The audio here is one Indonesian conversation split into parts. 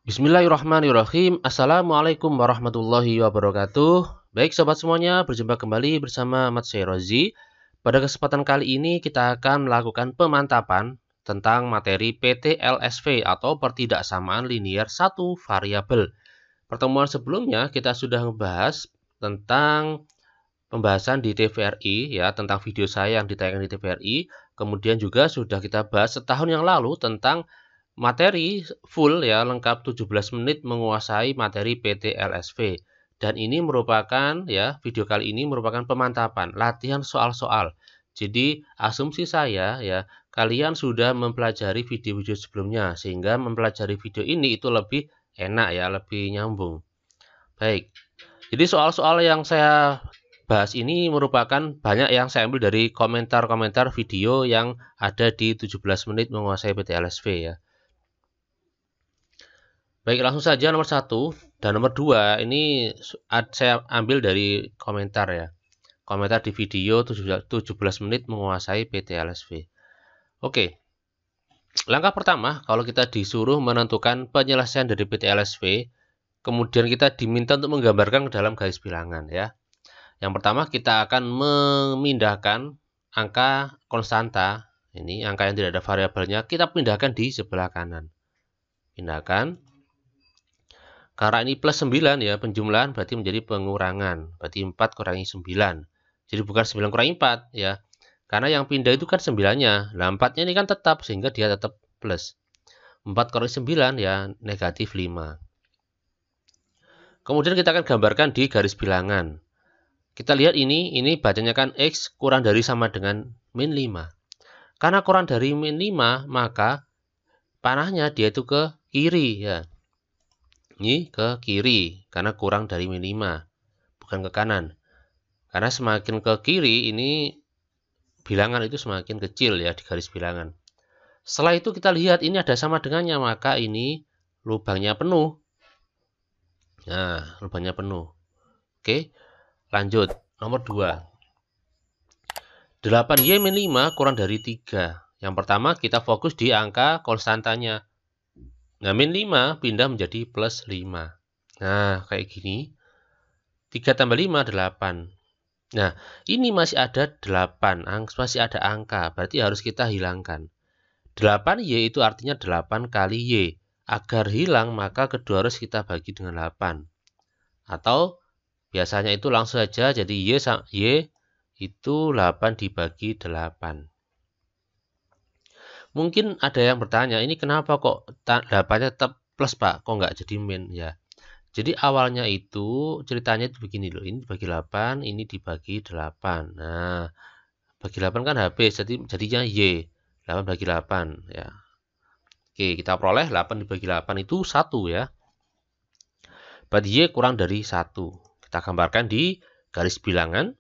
Bismillahirrahmanirrahim. Assalamualaikum warahmatullahi wabarakatuh. Baik sobat semuanya, berjumpa kembali bersama Ahmad Syairozi. Pada kesempatan kali ini kita akan melakukan pemantapan tentang materi PTLSV atau pertidaksamaan linier satu variabel. Pertemuan sebelumnya kita sudah membahas tentang pembahasan di TVRI ya, tentang video saya yang ditayangkan di TVRI. Kemudian juga sudah kita bahas setahun yang lalu tentang materi full ya, lengkap 17 menit menguasai materi PTLSV. Dan ini merupakan ya, video kali ini merupakan pemantapan, latihan soal-soal. Jadi asumsi saya ya, kalian sudah mempelajari video-video sebelumnya sehingga mempelajari video ini itu lebih enak ya, lebih nyambung. Baik. Jadi soal-soal yang saya bahas ini merupakan banyak yang saya ambil dari komentar-komentar video yang ada di 17 menit menguasai PTLSV ya. Baik, langsung saja nomor 1 dan nomor 2 ini saya ambil dari komentar ya. Komentar di video 17 menit menguasai PTLSV. Oke. Langkah pertama, kalau kita disuruh menentukan penyelesaian dari PTLSV, kemudian kita diminta untuk menggambarkan ke dalam garis bilangan ya. Yang pertama kita akan memindahkan angka konstanta, ini angka yang tidak ada variabelnya, kita pindahkan di sebelah kanan. Pindahkan. Karena ini plus 9 ya, penjumlahan berarti menjadi pengurangan. Berarti 4 kurangi 9. Jadi bukan 9 kurangi 4 ya. Karena yang pindah itu kan 9-nya. Nah 4-nya ini kan tetap, sehingga dia tetap plus. 4 kurangi 9 ya, negatif 5. Kemudian kita akan gambarkan di garis bilangan. Kita lihat ini bacanya kan X kurang dari sama dengan min 5. Karena kurang dari min 5, maka panahnya dia itu ke kiri ya. Ini ke kiri, karena kurang dari min 5, bukan ke kanan. Karena semakin ke kiri, ini bilangan itu semakin kecil ya di garis bilangan. Setelah itu kita lihat ini ada sama dengannya, maka ini lubangnya penuh. Nah, lubangnya penuh. Oke, lanjut. Nomor 2. 8Y min 5 kurang dari 3. Yang pertama kita fokus di angka konstantanya. Nah, min 5 pindah menjadi plus 5. Nah, kayak gini. 3 tambah 5, 8. Nah, ini masih ada 8, masih ada angka. Berarti harus kita hilangkan. 8Y itu artinya 8 kali Y. Agar hilang, maka kedua harus kita bagi dengan 8. Atau, biasanya itu langsung saja, jadi Y itu 8 dibagi 8. Mungkin ada yang bertanya, ini kenapa kok 8-nya tetap plus Pak, kok nggak jadi min ya. Jadi awalnya itu ceritanya itu begini loh, ini dibagi 8, ini dibagi 8. Nah, bagi 8 kan habis, jadi jadinya Y. 8 bagi 8 ya. Oke, kita peroleh 8 dibagi 8 itu 1 ya. Berarti Y kurang dari 1. Kita gambarkan di garis bilangan.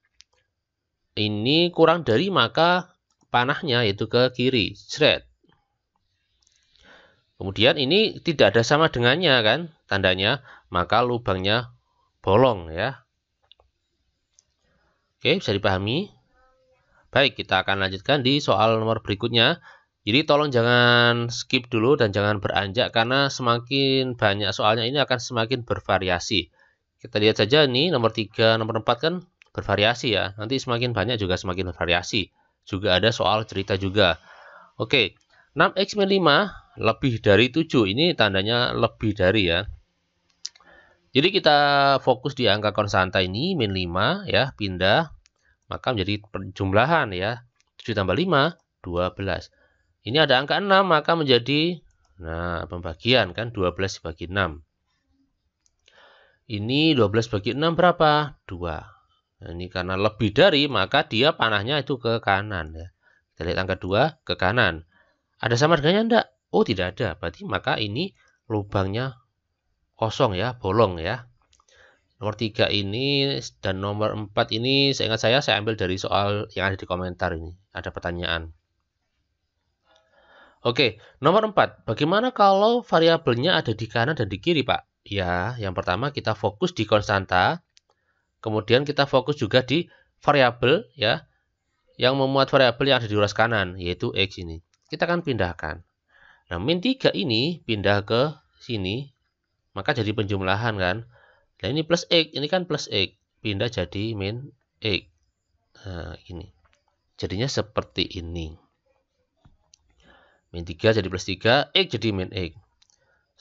Ini kurang dari, maka panahnya itu ke kiri, shred. Kemudian ini tidak ada sama dengannya kan, tandanya, maka lubangnya bolong ya. Oke, bisa dipahami? Baik, kita akan lanjutkan di soal nomor berikutnya. Jadi tolong jangan skip dulu dan jangan beranjak, karena semakin banyak soalnya ini akan semakin bervariasi. Kita lihat saja nih, nomor 3, nomor 4 kan bervariasi ya. Nanti semakin banyak juga semakin bervariasi. Juga ada soal cerita juga. Oke, 6X min 5 lebih dari 7. Ini tandanya lebih dari ya. Jadi kita fokus di angka konstanta ini, min 5 ya, pindah. Maka menjadi penjumlahan ya. 7 tambah 5, 12. Ini ada angka 6, maka menjadi, nah pembagian kan, 12 dibagi 6. Ini 12 bagi 6 berapa? 2. Nah, ini karena lebih dari, maka dia panahnya itu ke kanan ya. Kita lihat angka 2 ke kanan. Ada sama dengannya enggak? Oh, tidak ada. Berarti maka ini lubangnya kosong ya, bolong ya. Nomor 3 ini dan nomor 4 ini seingat saya ambil dari soal yang ada di komentar ini. Ada pertanyaan. Oke, nomor 4. Bagaimana kalau variabelnya ada di kanan dan di kiri, Pak? Ya, yang pertama kita fokus di konstanta. Kemudian kita fokus juga di variabel ya, yang memuat variabel yang ada di uras kanan, yaitu X ini. Kita akan pindahkan. Nah, min 3 ini pindah ke sini. maka jadi penjumlahan kan. Nah ini plus X, ini kan plus X, pindah jadi min X. Nah ini, jadinya seperti ini. Min 3 jadi plus 3, X jadi min X.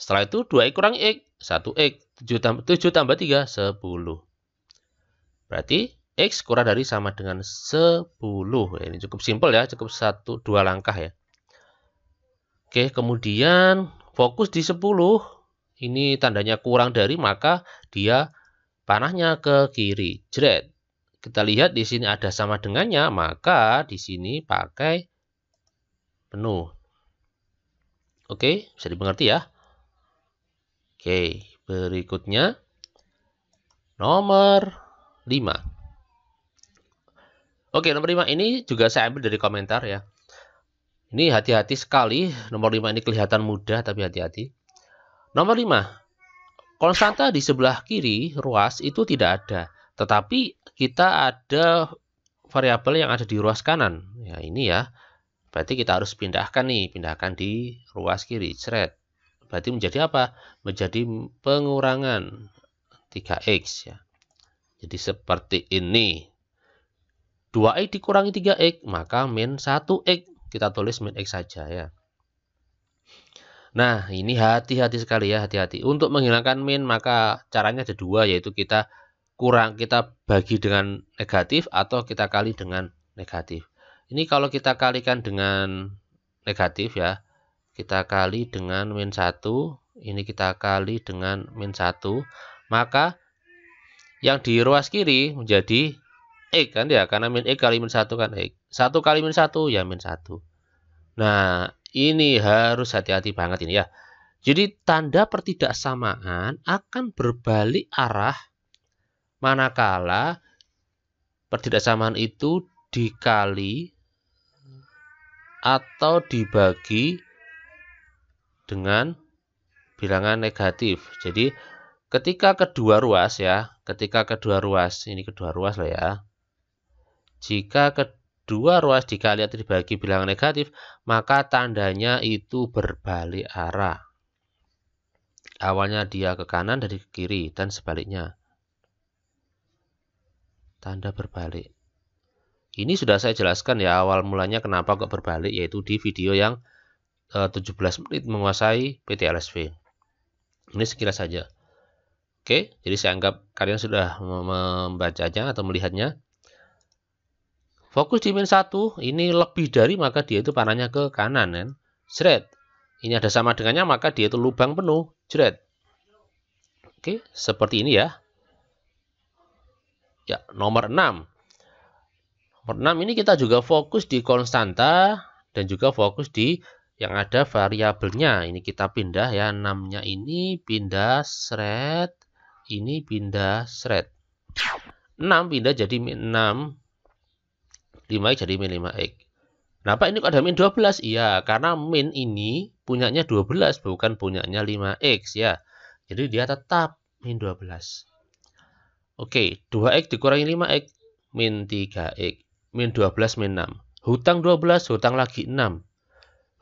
Setelah itu 2X kurang X, 1X, 7 tambah 3, 10. Berarti X kurang dari sama dengan 10. Ini cukup simpel ya, cukup 2 langkah ya. Oke, kemudian fokus di 10. Ini tandanya kurang dari, maka dia panahnya ke kiri. Jret. Kita lihat di sini ada sama dengannya, maka di sini pakai penuh. Oke, bisa dimengerti ya. Oke, berikutnya nomor 5. Oke, nomor 5 ini juga saya ambil dari komentar ya. Ini hati-hati sekali, nomor 5 ini kelihatan mudah tapi hati-hati. Nomor 5, konstanta di sebelah kiri ruas itu tidak ada. Tetapi kita ada variabel yang ada di ruas kanan. Ya ini ya, berarti kita harus pindahkan nih, pindahkan di ruas kiri. Seret. Berarti menjadi apa? Menjadi pengurangan 3X ya. Jadi seperti ini. 2X dikurangi 3X, maka min 1X. Kita tulis min X saja ya. Nah, ini hati-hati sekali ya, hati-hati. Untuk menghilangkan min, maka caranya ada 2, yaitu kita bagi dengan negatif atau kita kali dengan negatif. Ini kalau kita kalikan dengan negatif ya, kita kali dengan min 1, ini kita kali dengan min 1, maka yang di ruas kiri menjadi X kan ya, karena min X kali min 1 kan X. 1 kali min 1 ya min 1. Nah, ini harus hati-hati banget ini ya. Jadi tanda pertidaksamaan akan berbalik arah manakala pertidaksamaan itu dikali atau dibagi dengan bilangan negatif. Jadi ketika kedua ruas ya, ini kedua ruas lah ya. Jika kedua ruas dikali atau dibagi bilangan negatif, maka tandanya itu berbalik arah. Awalnya dia ke kanan dari ke kiri dan sebaliknya. Tanda berbalik. Ini sudah saya jelaskan ya awal mulanya kenapa kok berbalik, yaitu di video yang 17 menit menguasai PTLSV. Ini sekilas saja. Oke, jadi saya anggap kalian sudah membacanya atau melihatnya. Fokus di min 1, ini lebih dari maka dia itu panahnya ke kanan kan. Jret. Ini ada sama dengannya maka dia itu lubang penuh. Jret. Oke, seperti ini ya. Ya, nomor 6. Nomor 6 ini kita juga fokus di konstanta dan juga fokus di yang ada variabelnya. Ini kita pindah ya, 6-nya ini pindah seret, ini pindah seret. 6 pindah jadi min 6. 5X jadi min 5X. Kenapa ini kok ada min 12? Iya, karena min ini punyanya 12, bukan punyanya 5X ya. Jadi dia tetap min 12. Oke, 2X dikurangi 5X, min 3X. Min 12, min 6. Hutang 12, hutang lagi 6.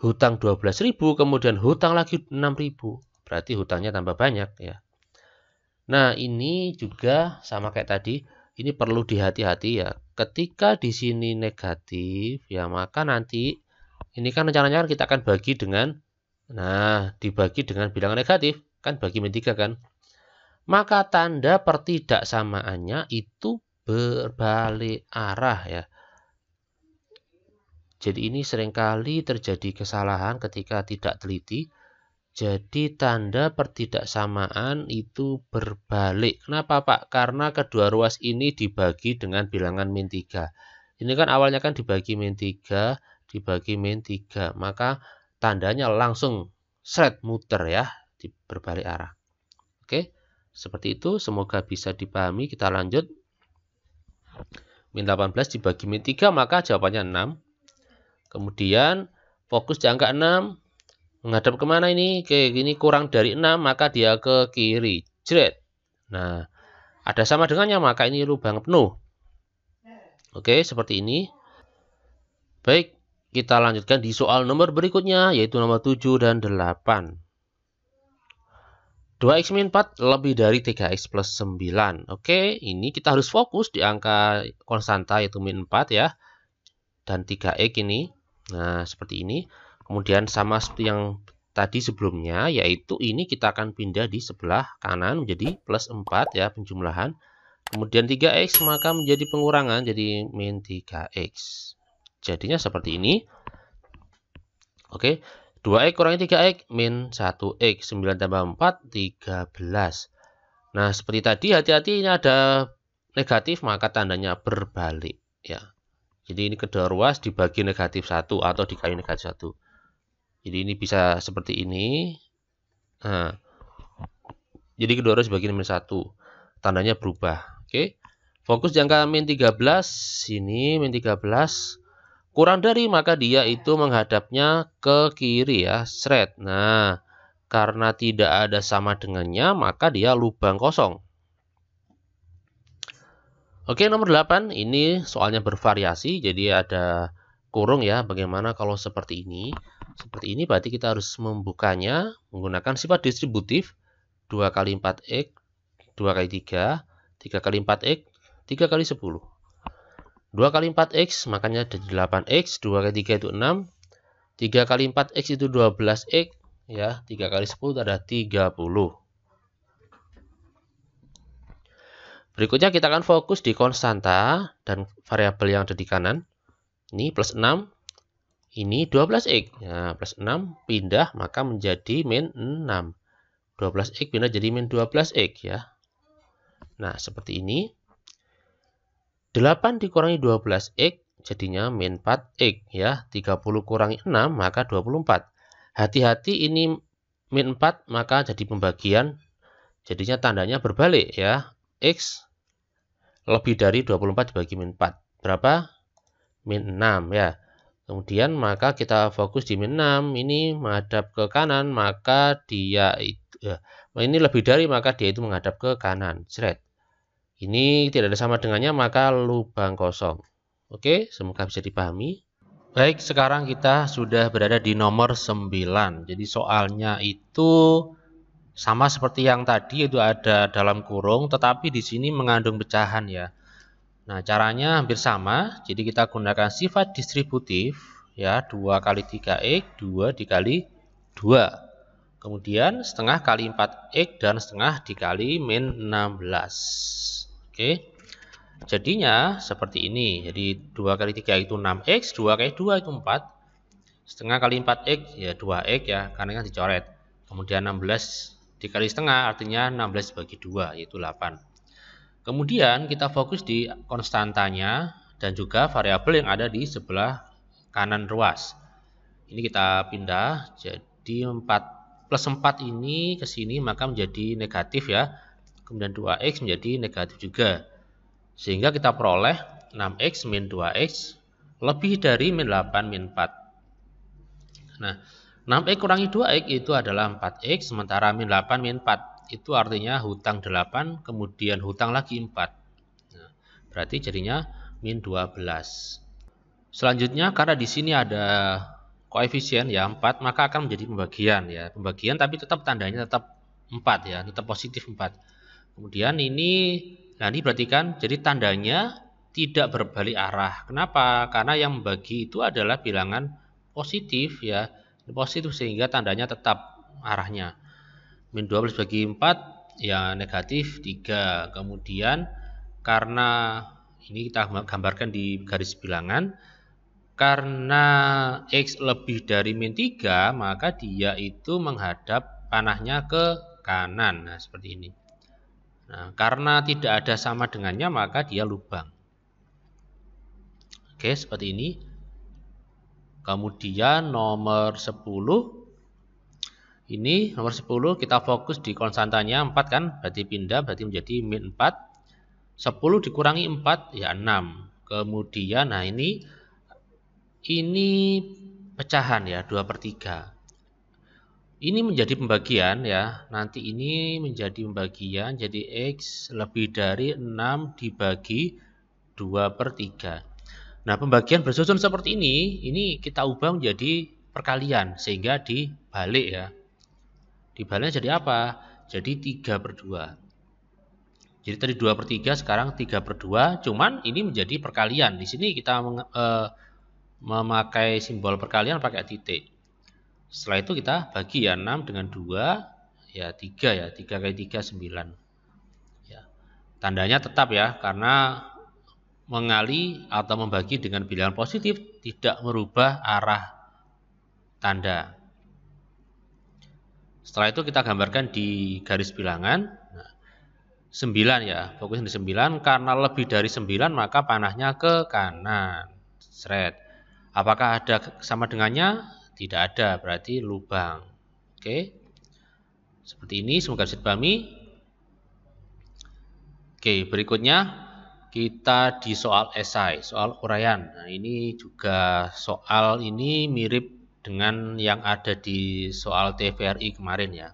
Hutang 12.000, kemudian hutang lagi 6.000. Berarti hutangnya tambah banyak ya. Nah, ini juga sama kayak tadi. Ini perlu dihati-hati ya. Ketika di sini negatif, ya maka nanti ini kan rencananya kita akan bagi dengan, dibagi dengan bilangan negatif, kan bagi min 3 kan. Maka tanda pertidaksamaannya itu berbalik arah ya. Jadi ini seringkali terjadi kesalahan ketika tidak teliti. Jadi tanda pertidaksamaan itu berbalik. Kenapa Pak? Karena kedua ruas ini dibagi dengan bilangan min 3. Ini kan awalnya kan dibagi min 3, dibagi min 3. Maka tandanya langsung seret muter ya, berbalik arah. Oke, seperti itu. Semoga bisa dipahami. Kita lanjut. Min 18 dibagi min 3, maka jawabannya 6. Kemudian fokus di angka 6. Menghadap kemana ini? Oke, ini kurang dari 6, maka dia ke kiri. Jret. Nah, ada sama dengannya, maka ini lubang penuh. Oke, seperti ini. Baik, kita lanjutkan di soal nomor berikutnya, yaitu nomor 7 dan 8. 2x min 4 lebih dari 3x plus 9. Oke, ini kita harus fokus di angka konstanta yaitu min 4 ya. Dan 3x ini. Nah, seperti ini. Kemudian sama seperti yang tadi sebelumnya, yaitu ini kita akan pindah di sebelah kanan menjadi plus 4 ya, penjumlahan. Kemudian 3x maka menjadi pengurangan, jadi min 3x. Jadinya seperti ini. Oke. 2x kurangi 3x, min 1x. 9 tambah 4, 13. Nah, seperti tadi, hati-hati ini ada negatif, maka tandanya berbalik. Ya. Jadi ini kedua ruas dibagi negatif 1 atau dikali negatif 1. Jadi ini bisa seperti ini. Nah, jadi kedua ruas dibagi min 1. Tandanya berubah. Oke. Fokus di angka min 13. Sini min 13. Kurang dari, maka dia itu menghadapnya ke kiri ya, seret. Nah, karena tidak ada sama dengannya, maka dia lubang kosong. Oke, nomor 8, ini soalnya bervariasi, jadi ada kurung ya. Bagaimana kalau seperti ini? Seperti ini berarti kita harus membukanya menggunakan sifat distributif. 2 kali 4x, 2 kali 3, 3 kali 4x, 3 kali 10. 2 kali 4x makanya jadi 8x, 2 kali 3 itu 6, 3 kali 4x itu 12x, ya, 3 kali 10 itu ada 30. Berikutnya kita akan fokus di konstanta dan variabel yang ada di kanan. Ini plus 6, ini 12x. Nah, plus 6 pindah maka menjadi min 6. 12x pindah jadi min 12x ya. Nah, seperti ini. 8 dikurangi 12x jadinya min 4x ya. 30 kurangi 6 maka 24. Hati-hati ini min 4 maka jadi pembagian. Jadinya tandanya berbalik ya. X lebih dari 24 dibagi min 4. Berapa? Min 6 ya. Kemudian maka kita fokus di min 6. Ini menghadap ke kanan maka dia itu ini lebih dari maka dia itu menghadap ke kanan. Seret. Ini tidak ada sama dengannya, maka lubang kosong. Oke, semoga bisa dipahami. Baik, sekarang kita sudah berada di nomor 9. Jadi soalnya itu sama seperti yang tadi, itu ada dalam kurung, tetapi di sini mengandung pecahan ya. Nah, caranya hampir sama. Jadi kita gunakan sifat distributif ya, 2 kali 3x, 2 dikali 2. Kemudian setengah kali 4x dan setengah dikali min 16. Oke, jadinya seperti ini. Jadi 2 kali 3 itu 6x, 2 kali 2 itu 4. Setengah kali 4x ya 2x ya, karena kan dicoret. Kemudian 16 dikali setengah artinya 16 bagi 2 yaitu 8. Kemudian kita fokus di konstantanya dan juga variabel yang ada di sebelah kanan ruas. Ini kita pindah, jadi 4 plus 4 ini ke sini maka menjadi negatif ya. Kemudian 2x menjadi negatif juga. Sehingga kita peroleh 6x min 2x lebih dari min 8 min 4. Nah, 6x kurangi 2x itu adalah 4x, sementara min 8 min 4 itu artinya hutang 8, kemudian hutang lagi 4. Nah, berarti jadinya min 12. Selanjutnya karena di sini ada koefisien ya 4, maka akan menjadi pembagian ya. Pembagian tapi tetap tandanya tetap 4 ya, tetap positif 4. Kemudian ini, nah ini perhatikan, jadi tandanya tidak berbalik arah. Kenapa? Karena yang membagi itu adalah bilangan positif ya, positif sehingga tandanya tetap arahnya. Min 12 bagi 4 ya negatif 3. Kemudian karena ini kita gambarkan di garis bilangan, karena X lebih dari min 3 maka dia itu menghadap panahnya ke kanan. Nah seperti ini. Nah, karena tidak ada sama dengannya maka dia lubang. Oke, seperti ini. Kemudian nomor 10. Ini nomor 10 kita fokus di konstantanya 4 kan, berarti pindah berarti menjadi min 4. 10 dikurangi 4 ya 6. Kemudian nah ini pecahan ya, 2/3. Ini menjadi pembagian ya, nanti ini menjadi pembagian, jadi X lebih dari 6 dibagi 2/3. Nah, pembagian bersusun seperti ini kita ubah menjadi perkalian, sehingga dibalik ya. Dibaliknya jadi apa? Jadi 3/2. Jadi tadi 2/3, sekarang 3/2. Cuman ini menjadi perkalian. Di sini kita memakai simbol perkalian pakai titik. Setelah itu kita bagi ya, 6 dengan 2, ya 3 ya. 3 kali 3, 9. Ya. Tandanya tetap ya, karena mengali atau membagi dengan bilangan positif tidak merubah arah tanda. Setelah itu kita gambarkan di garis bilangan. Nah, 9 ya, fokusnya di 9. Karena lebih dari 9 maka panahnya ke kanan. Seret. Apakah ada sama dengannya? Tidak ada, berarti lubang. Oke. Seperti ini, semoga bisa dipahami. Oke, berikutnya kita di soal esai, soal uraian. Nah, ini juga soal ini mirip dengan yang ada di soal TVRI kemarin ya.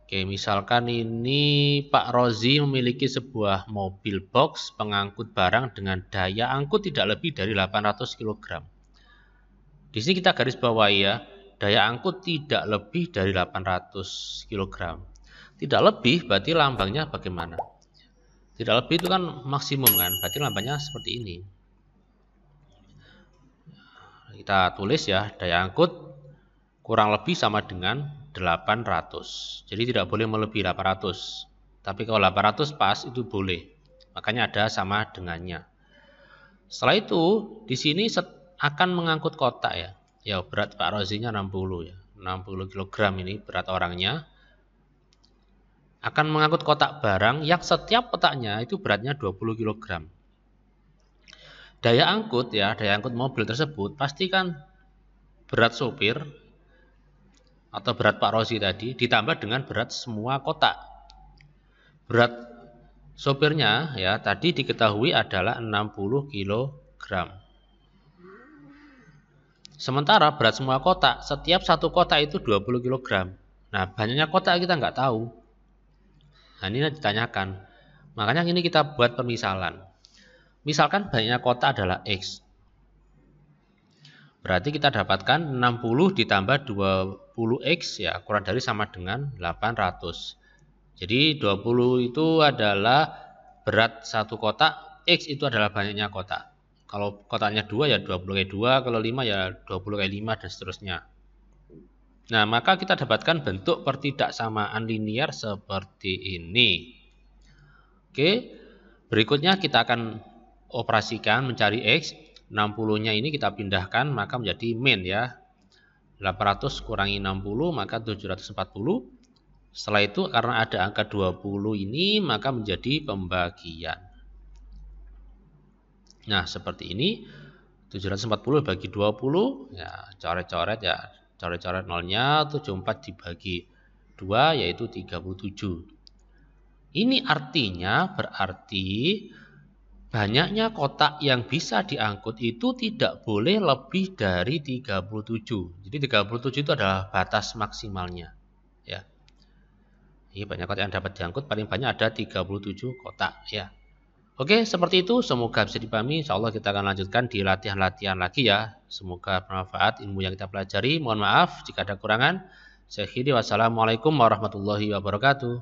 Oke, misalkan ini Pak Rozi memiliki sebuah mobil box pengangkut barang dengan daya angkut tidak lebih dari 800 kg. Di sini kita garis bawahi ya, daya angkut tidak lebih dari 800 kg. Tidak lebih berarti lambangnya bagaimana? Tidak lebih itu kan maksimum kan, berarti lambangnya seperti ini. Kita tulis ya, daya angkut kurang lebih sama dengan 800. Jadi tidak boleh melebihi 800. Tapi kalau 800 pas itu boleh. Makanya ada sama dengannya. Setelah itu di sini akan mengangkut kotak ya. Ya berat Pak Rozinya 60 ya. 60 kg ini berat orangnya. Akan mengangkut kotak barang yang setiap kotaknya itu beratnya 20 kg. Daya angkut ya, daya angkut mobil tersebut pastikan berat sopir atau berat Pak Rozi tadi ditambah dengan berat semua kotak. Berat sopirnya ya tadi diketahui adalah 60 kg. Sementara berat semua kotak, setiap satu kotak itu 20 kg. Nah, banyaknya kotak kita nggak tahu. Nah, ini ditanyakan. Makanya ini kita buat pemisalan. Misalkan banyaknya kotak adalah X. Berarti kita dapatkan 60 ditambah 20X ya kurang dari sama dengan 800. Jadi 20 itu adalah berat satu kotak, X itu adalah banyaknya kotak. Kalau kotaknya 2 ya 20 kali 2, kalau 5 ya 20 kali 5 dan seterusnya. Nah, maka kita dapatkan bentuk pertidaksamaan linier seperti ini. Oke, berikutnya kita akan operasikan mencari X. 60-nya ini kita pindahkan maka menjadi min ya. 800 kurangi 60 maka 740. Setelah itu karena ada angka 20 ini maka menjadi pembagian. Nah, seperti ini. 740 bagi 20 ya coret-coret ya. Coret-coret nolnya, 74 dibagi 2 yaitu 37. Ini artinya berarti banyaknya kotak yang bisa diangkut itu tidak boleh lebih dari 37. Jadi 37 itu adalah batas maksimalnya. Ya. Ini banyak kotak yang dapat diangkut, paling banyak ada 37 kotak. Ya. Oke, seperti itu. Semoga bisa dipahami. Insyaallah kita akan lanjutkan di latihan-latihan lagi ya. Semoga bermanfaat ilmu yang kita pelajari. Mohon maaf jika ada kurangan. Saya akhiri. Wassalamualaikum warahmatullahi wabarakatuh.